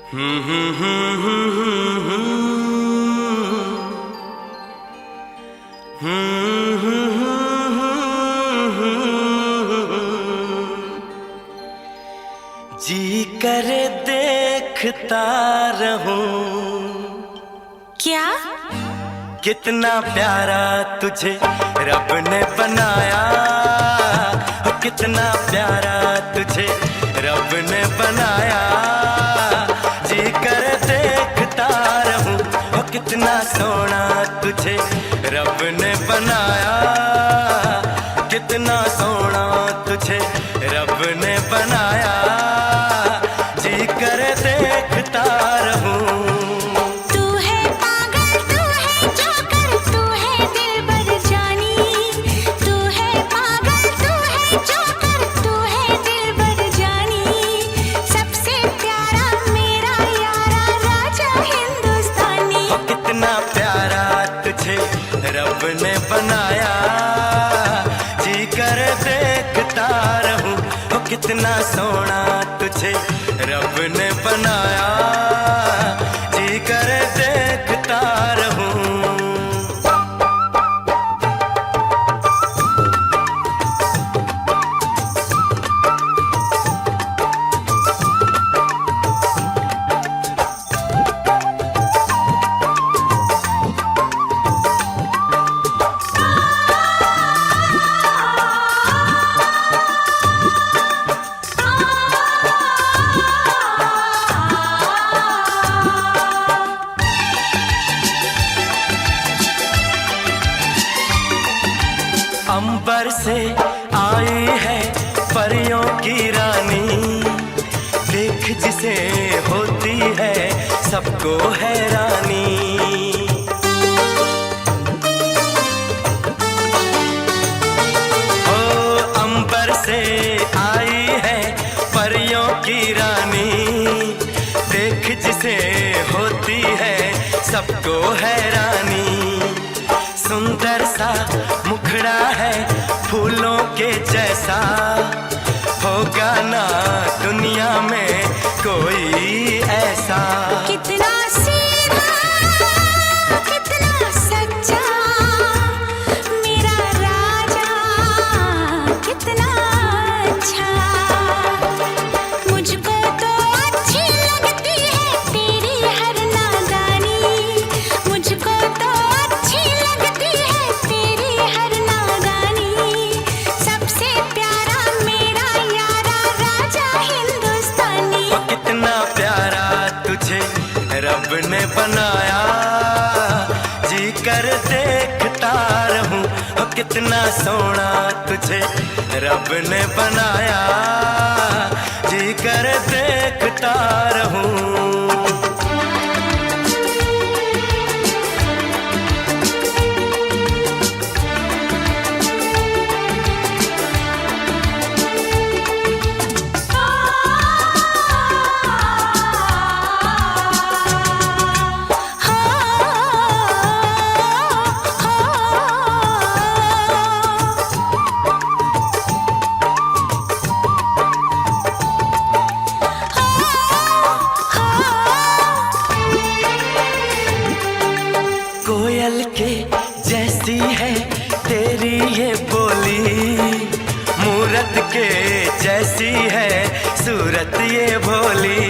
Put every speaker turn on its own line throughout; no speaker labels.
जी करे देखता रहूं।
क्या?
कितना प्यारा तुझे रब ने बनाया, कितना प्यारा तुझे रब ने बनाया। जी करे देखता रहूं, कितना सोना तुझे रब ने बनाया, कितना सोना तुझे रब ने बनाया। जी करे देखता रहूं।
तू है पागल, तू है जोकर, तू है दिलबर जानी। तू है पागल, तू है जोकर, तू है दिलबर जानी। सबसे प्यारा मेरा यारा राजा हिंदुस्तानी।
कितना प्यारा तुझे रब ने बनाया। जी कर देखता रहूं, कितना सोना तुझे रब ने बनाया। जी कर देखता रहूं। अंबर से आई है परियों की रानी, देख जिसे होती है सबको हैरानी। ओ अंबर से आई है परियों की रानी, देख जिसे होती है सबको हैरानी। सुंदर सा मुखड़ा है फूलों के जैसा, होगा ना दुनिया में कोई ऐसा।
कितना सीधा, कितना सच्चा मेरा राजा, कितना अच्छा। मुझको तो अच्छी लगती है तेरी हर नादानी। मुझको तो अच्छी लगती है तेरी हर नादानी। सबसे प्यारा मेरा यारा राजा हिंदुस्तानी।
कितना प्यारा तुझे रब ने बनाया। जी कर देखता रहूं, कितना सोना तुझे रब ने बनाया। जी कर देखता रहूं। कोयल के जैसी है तेरी ये बोली, मूरत के जैसी है सूरत ये भोली।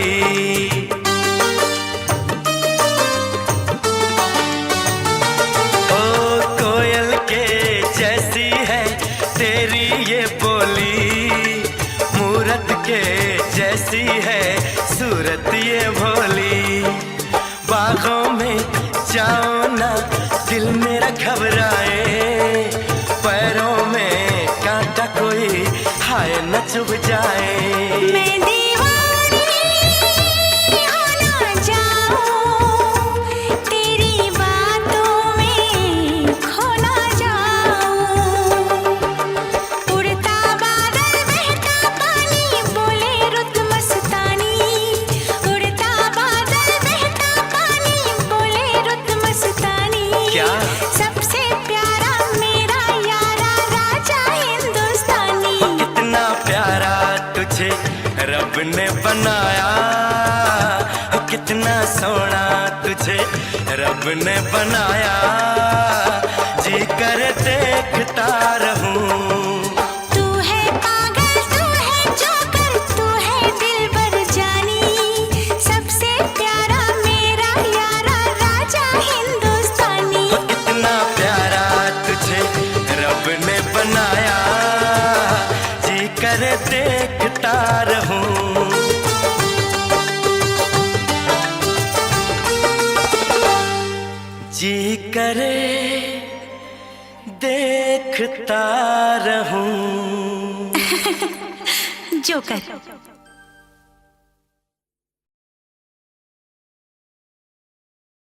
ओ कोयल के जैसी है तेरी ये बोली, मूरत के जैसी है सूरत ये भोली। बागों में जाओ ना दिल मेरा घबराए, पैरों में कांटा कोई हाय न चुभ जाए।
मैं दीवानी हो ना जाऊं, तेरी बातों में खो ना जाऊं। उड़ता बादल बहता पानी बोले रुत मस्तानी। उड़ता बादल बहता पानी बोले रुत मस्तानी।
क्या?
सबसे प्यारा मेरा यारा राजा हिंदुस्तानी।
कितना प्यारा तुझे रब ने बनाया, कितना सोना तुझे रब ने बनाया, जी कर देखता रहूं।
तू है पागल तू है जोकर तू है दिलबर जानी, सबसे प्यारा मेरा यारा राजा हिंदुस्तानी।
कितना प्यारा तुझे रब ने बनाया, जी कर देखता रहूं। जी करे देखता रहूं।
जोकर।